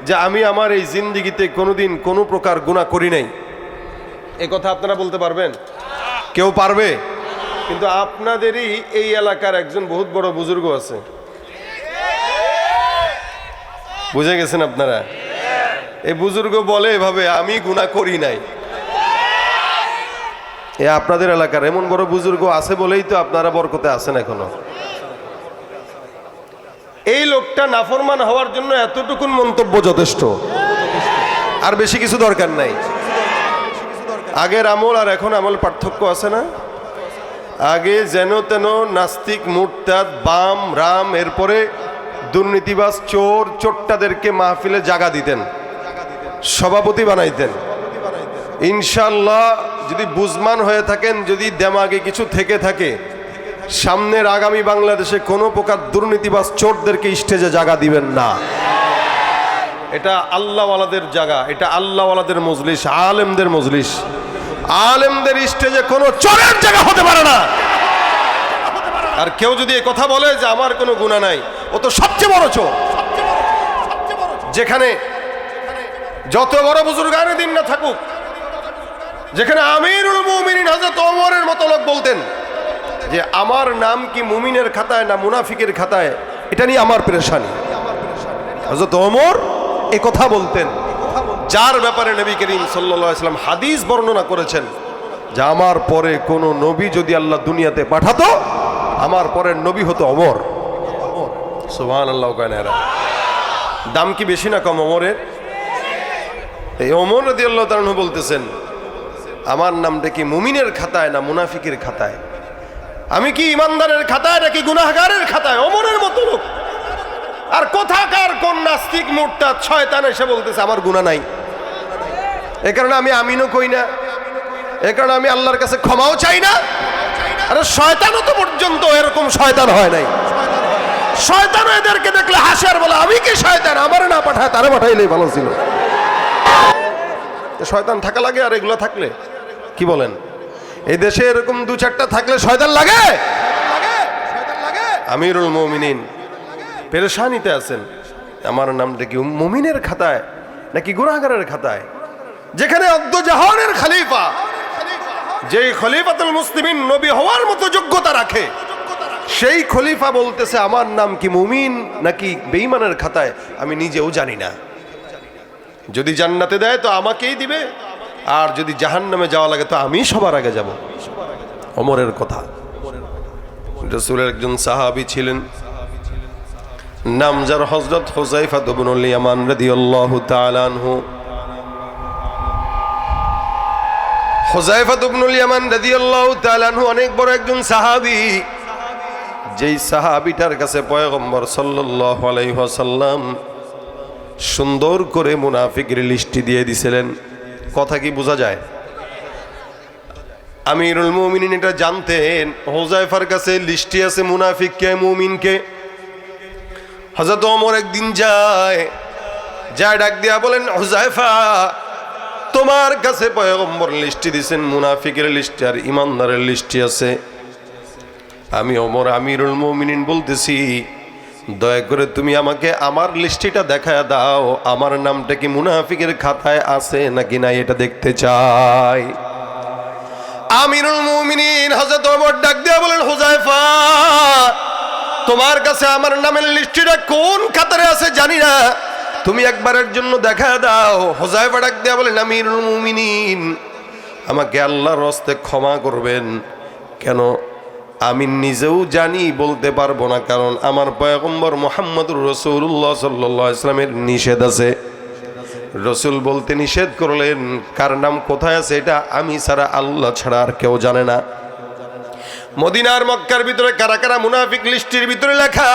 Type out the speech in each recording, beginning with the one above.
যে আমি আমার এই জিন্দেগিতে কোনোদিন কোনো প্রকার গুনাহ করি নাই? এই কথা আপনারা বলতে পারবেন? কেউ পারবে? কিন্তু আপনাদেরই এই এলাকার একজন বহুত বড় বুজুর্গ আছে, বুঝে গেছেন আপনারা? এই বুজুর্গ বলে এভাবে, আমি গুনাহ করি নাই। এ আপনাদের এলাকার এমন বড় বুজুর্গ আছে বলেই তো আপনারা বরকতে আছেন এখনো। এই লোকটা নাফরমান হওয়ার জন্য এতটুকুন মন্তব্য যথেষ্ট, আর বেশি কিছু দরকার নাই। আগের আমল আর এখন আমল পার্থক্য আছে না? আগে যেন তেন নাস্তিক, মুরতাদ, বাম, রাম, এরপরে দুর্নীতিবাজ, চোর, চোট্টাদেরকে মাহফিলে জায়গা দিতেন, সভাপতি বানাইতেন। ইনশাল্লাহ যদি বুঝমান হয়ে থাকেন, যদি দেমাগে কিছু থেকে থাকে, সামনের আগামী বাংলাদেশে কোনো প্রকার দুর্নীতিবাজ, চোরদেরকে স্টেজে জায়গা দিবেন না। এটা আল্লাহওয়ালাদের জায়গা, এটা আল্লাহওয়ালাদের মজলিস, আলেমদের মজলিস। আলেমদের স্টেজে কোনো চোরের জায়গা হতে পারে না। আর কেউ যদি এই কথা বলে যে আমার কোনো গুনাহ নাই, ও তো সবচেয়ে বড় চোর। যেখানে যত বড় বুজুর্গানে দিন না থাকুক, যেখানে আমিরুল মুমিনিন হযরত ওমরের মতো লোক বলতেন যে আমার নাম কি মুমিনের খাতায় না মুনাফিকের খাতায়, এটা নিয়ে আমার পেরেশানি। হযরত ওমর এই কথা বলতেন, যার ব্যাপারে নবী করিম সাল্লাল্লাহু আলাইহি ওয়াসাল্লাম হাদিস বর্ণনা করেছেন যে আমার পরে কোন নবী যদি আল্লাহ দুনিয়াতে পাঠাতো, আমার পরের নবী হতো ওমর। সুবহানাল্লাহ। দাম কি বেশি না কম ওমরের? এই ওমর রাদিয়াল্লাহু তাআলা আনহু বলতেছেন আমার নামটা কি মুমিনের খাতায় না মুনাফিকের খাতায়? আমি কি ইমানদারের খাতায় নাকি গুনাহগারের খাতায়? ওমরের মতো লোক। আর কোথাকার কোন নাস্তিক, মুরতাদ, শয়তান এসে বলতেছে আমার গুনাহ নাই। এ কারণে আমি আমিনও কই না, এ কারণে আমি আল্লাহর কাছে ক্ষমাও চাই না। আরে শয়তানও তো পর্যন্ত এরকম শয়তান হয় নাই। শয়তানও এদেরকে দেখলে হাসে আর বলে আমি কি শয়তান, আমারে না পাঠায় তারে পাঠাইলেই ভালো ছিল। শয়তান থাকা লাগে? আর এগুলো থাকলে কি বলেন? এই দেশে এরকম দু চারটা থাকলে শয়তান লাগে? আমিরুল মুমিনিন পেরেশানিতে আছেন, আমার নামটা কি মুমিনের খাতায় নাকি গুনাহগারের খাতায়? যেখানে আব্দুজাহানের খলিফা, যে খলিফাতুল মুসলিমিন, নবী হওয়ার মতো যোগ্যতা রাখে, সেই খলিফা বলতেছে আমার নাম কি মুমিন নাকি বেঈমানের খাতায় আমি নিজেও জানি না। যদি জান্নাতে দেয় তো আমাকেই দিবে, আর যদি জাহান্নামে যাওয়া লাগে তো আমি সবার আগে যাব। ওমরের কথা। রাসূলের একজন সাহাবী ছিলেন, নাম যার হযরত হুযায়ফা ইবনুল ইয়ামান রাদিয়াল্লাহু তাআলা আনহু। হুযায়ফা ইবনুল ইয়ামান রাদিয়াল্লাহু তাআলা আনহু অনেক বড় একজন সাহাবী। যেই সাহাবীটার কাছে পয়গম্বর সাল্লাল্লাহু আলাইহি ওয়াসাল্লাম সুন্দর করে মুনাফিকের লিস্টি দিয়ে দিছিলেন। কথা কি বোঝা যায়? আমিরুল মুমিনিন এটা জানতেন, হুযায়ফার কাছে লিস্টি আছে মুনাফিক কে, মুমিন কে। হযরত ওমর একদিন যায় ডাক দিয়া বলেন, হুযায়ফা তোমার কাছে পয়গম্বর লিস্টি দিছেন, মুনাফিকের লিস্টি আর ইমানদারের লিস্টি আছে। আমি ওমর আমিরুল মুমিনিন বলতেছি দয়া করে তুমি আমাকে আমার লিস্টিটা দেখায় দাও, আমার নামটা কি মুনাফিকের খাতায় আছে নাকি নাই এটা দেখতে চাই। আমিরুল মুমিনিন হযরত ওমর ডাক দিয়া বলেন, হুযায়ফা তোমার কাছে আমার নামের লিস্টিটা কোন খাতারে আছে জানি না, তুমি একবারের জন্য দেখায় দাও। হুযায়ফা ডাক দিয়া বলেন, আমিরুল মুমিনিন আমাকে আল্লাহর হস্তে ক্ষমা করবেন। কেন? আমি নিজেও জানি বলতে পারবো না, কারণ আমার পয়গম্বর মুহাম্মদুর রাসূলুল্লাহ সাল্লাল্লাহু আলাইহি ওয়াসাল্লামের নিষেধ আছে। রসুল বলতে নিষেধ করলেন, কার নাম কোথায় আছে এটা আমি ছাড়া, আল্লাহ ছাড়া আর কেউ জানে না। মদিনার মক্কার ভিতরে কারা কারা মুনাফিক লিস্টির ভিতরে লেখা।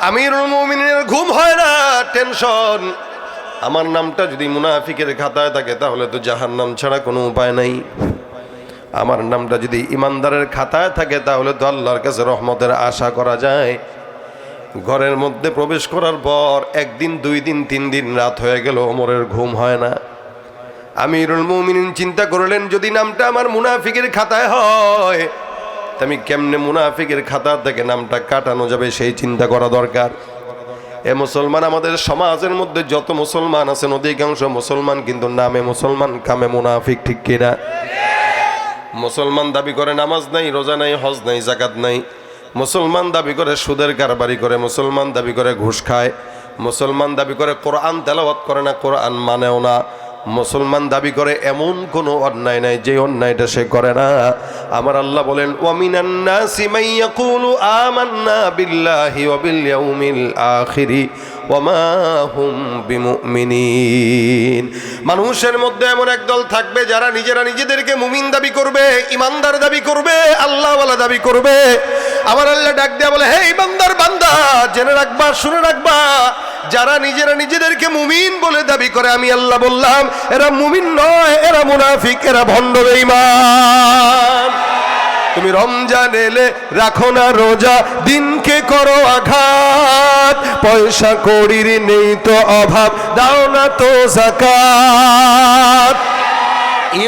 আমিরুল মুমিনিনের ঘুম হয় না, টেনশন। আমার নামটা যদি মুনাফিকের খাতায় থাকে তাহলে তো জাহান্নাম ছাড়া কোনো উপায় নাই। আমার নামটা যদি ইমানদারের খাতায় থাকে তাহলে তো আল্লাহর কাছে রহমতের আশা করা যায়। ঘরের মধ্যে প্রবেশ করার পর একদিন, 2 দিন, 3 দিন রাত হয়ে গেল, ওমরের ঘুম হয় না। আমিরুল মুমিনিন চিন্তা করলেন, যদি নামটা আমার মুনাফিকের খাতায় হয় আমি কেমনে মুনাফিকের খাতা থেকে নামটা কাটানো যাবে সেই চিন্তা করা দরকার। এ মুসলমান, আমাদের সমাজের মধ্যে যত মুসলমান আছেন অধিকাংশ মুসলমান কিন্তু নামে মুসলমান, কামে মুনাফিক, ঠিক কিনা? মুসলমান দাবি করে নামাজ নাই, রোজা নাই, হজ নাই, যাকাত নাই। মুসলমান দাবি করে সুদের কারবারি করে, মুসলমান দাবি করে ঘুষ খায়, মুসলমান দাবি করে কোরআন তেলাওয়াত করে না, কোরআন মানেও না। মুসলমান দাবি করে এমন কোনো অন্যায় নাই যে অন্যায়টা সে করে না। আমার আল্লাহ বলেন, ওয়ামিনান নাসি মান ইয়াকুলু আমান্না বিল্লাহি ওয়া বিল ইয়াউমিল আখিরি ওয়া মা হুম বিমুমিনিন। মানুষের মধ্যে এমন একদল থাকবে যারা নিজেরা নিজেদেরকে মুমিন দাবি করবে, ইমানদার দাবি করবে, আল্লাহওয়ালা দাবি করবে। আমার আল্লাহ ডাক দেয়া বলে, হে ইমানদার বান্দা, জেনে রাখবা, শুনে রাখবা, যারা নিজেরা নিজেদেরকে মুমিন বলে দাবি করে, আমি আল্লাহ বললাম এরা মুমিন নয়, এরা মুনাফিক, এরা ভণ্ড বেঈমান। তুমি রমজান এলে রাখো না রোজা, দিনকে করো আঘাত, পয়সা কড়ির নেই তো অভাব, দাও না তো যাকাত।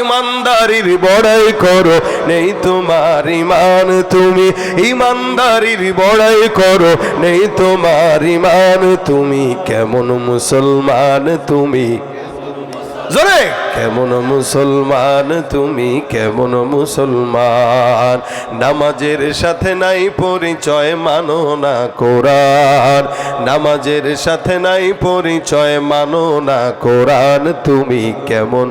ইমানদারির বড়াই করো, নেই তোমার ইমান, তুমি ইমানদারির বড়াই করো, নেই তোমার ইমান, তুমি কেমন মুসলমান, তুমি জোরে কেমন মুসলমান, তুমি কেমন মুসলমান। নামাজের সাথে নাই পরিচয়, মানো না কোরআন, নামাজের সাথে নাই পরিচয়, মানো না কোরআন, তুমি কেমন,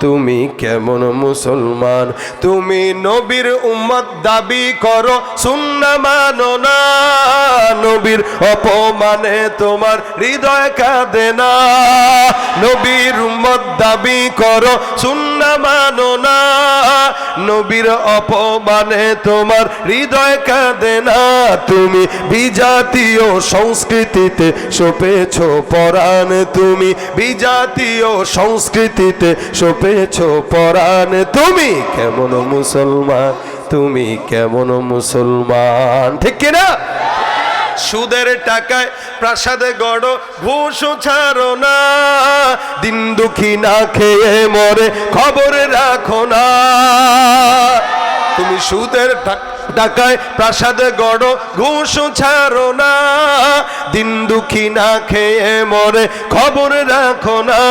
তুমি কেমন মুসলমান। তুমি নবীর উম্মত দাবি করো, সুন্নাহ মানো না, নবীর অপমানে তোমার হৃদয় কাঁদে না। নবীর উম্মত দাবি করো, সুন্নাহ মানো না, নবীর অপমানে তোমার হৃদয় কাঁদে না। তুমি বিজাতীয় সংস্কৃতিতে সপেছো পরাণ, তুমি বিজাতীয় সংস্কৃতিতে সপেছো পরাণ, তুমি কেমন মুসলমান, তুমি কেমন মুসলমান, ঠিক কিনা? সুদের টাকায় প্রাসাদে গড়ো, ঘুষ ছাড়ো না, দিন দুঃখী না খেয়ে মরে খবর রাখো না। তুমি সুদের টাকায় প্রাসাদে গড়ো, ঘুষ ছাড়ো না, দিন দুঃখী না খেয়ে মরে খবর রাখো না।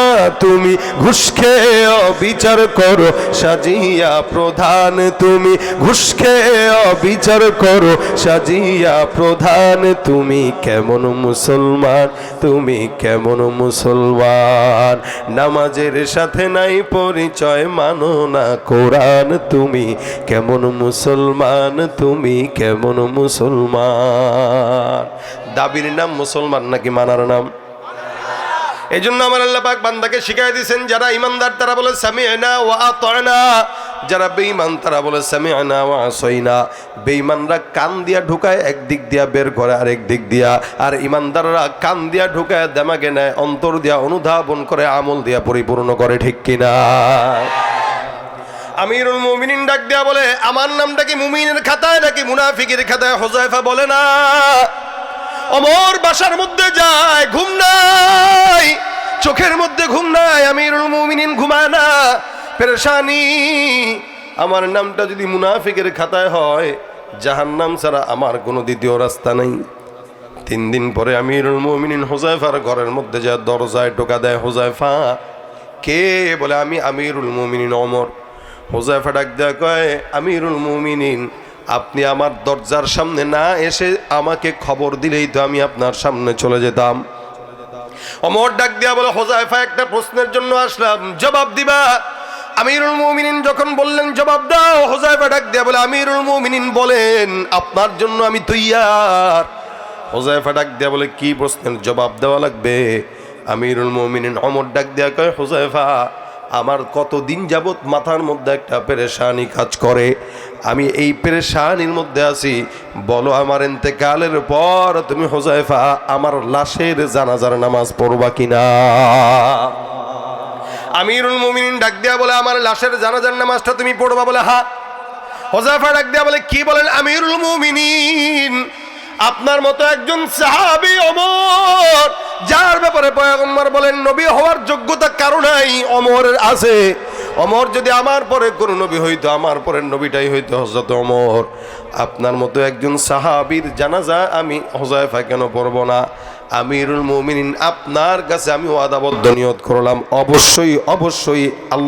তুমি ঘুষ খেয়ে অবিচার করো, সাজিয়া প্রধান, তুমি ঘুষ খেয়ে অবিচার করো, সাজিয়া প্রধান, তুমি কেমন মুসলমান, তুমি কেমন মুসলমান। নামাজের সাথে নাই পরিচয়, মানো না কোরআন, তুমি কেমন মুসলমান, তুমি কেমন মুসলমান। দাবির নাম মুসলমান নাকি মানার নাম? এই জন্য আমার আল্লাহ পাক বান্দাকে শিখাই দিয়েছেন, যারা ইমানদার তারা বলে সামি'না ওয়া আতা'না, যারা বেঈমান তারা বলে সামি'না ওয়া আসাইনা। বেঈমানরা কান দিয়া ঢুকায় একদিক দিয়া, বের করে আরেক দিক দিয়া, আর ইমানদাররা কান দিয়া ঢুকায় দেমাগে নেয়, অন্তর দিয়া অনুধাবন করে, আমল দিয়া পরিপূর্ণ করে, ঠিক কিনা? আমিরুল মুমিনিন ডাক দেয়া বলে, আমার নামটা কি মুমিনের খাতায় নাকি মুনাফিকের খাতায়? হুযায়ফা বলে না, ওমর বাসার মধ্যে যায়, ঘুম নাই, চোখের মধ্যে ঘুম নাই, আমিরুল মুমিনিন ঘুমায় না, পেরেশানি। আমার নামটা যদি মুনাফিকের খাতায় হয়, জাহান্নাম ছাড়া আমার কোনো দ্বিতীয় রাস্তা নাই। 3 দিন পরে আমিরুল মুমিনিন হুযায়ফার ঘরের মধ্যে যায়, দরজায় টোকা দেয়। হুযায়ফা কে? বলে আমি আমিরুল মুমিনিন ওমর। হুযায়ফা ডাক দেয়া কয়, আমিরুল মুমিনিন, আপনি আমার দরজার সামনে না এসে আমাকে খবর দিলেই তো আমি আপনার সামনে চলে যেতাম। ওমর ডাক দেয়া বলে, হুযায়ফা একটা প্রশ্নের জন্য আসলাম, জবাব দিবা? আমিরুল মুমিনিন যখন বললেন জবাব দাও, হুযায়ফা ডাক দেয়া বলে, আমিরুল মুমিনিন বলেন, আপনার জন্য আমি তৈয়ার। হুযায়ফা ডাক দেয়া বলে, কি প্রশ্নের জবাব দেওয়া লাগবে? আমিরুল মুমিনিন ওমর ডাক দেয়া কয়, হুযায়ফা, আমার কতদিন যাবত মাথার মধ্যে একটা পেরেশানি কাজ করে, আমি এই পেরেশানির মধ্যে আছি, বলো আমার ইন্তেকালের পর তুমি হুযায়ফা আমার লাশের জানাজার নামাজ পড়বা কিনা? আমিরুল মুমিনিন ডাক দেয়া বলে, আমার লাশের জানাজার নামাজটা তুমি পড়বা? বলে হ্যাঁ। হুযায়ফা ডাক দেয়া বলে, কি বলেন আমিরুল মুমিনিন, আপনার মতো একজন সাহাবী ওমর, যার ব্যাপারে পয়গম্বর বলেন নবী হওয়ার যোগ্যতা কারো নাই, ওমরের আছে। ওমর যদি আমার পরে কোন নবী হইতো, আমার পরের নবীটাই হইতো হযরত ওমর। আপনার মতো একজন সাহাবীর জানাজা আমি হুযায়ফা কেন পড়ব না? আমিরুল মুমিনিন, আপনার কাছে আমি ওয়াদাবদ্ধ নিয়ত করলাম, অবশ্যই অবশ্যই আল্লাহ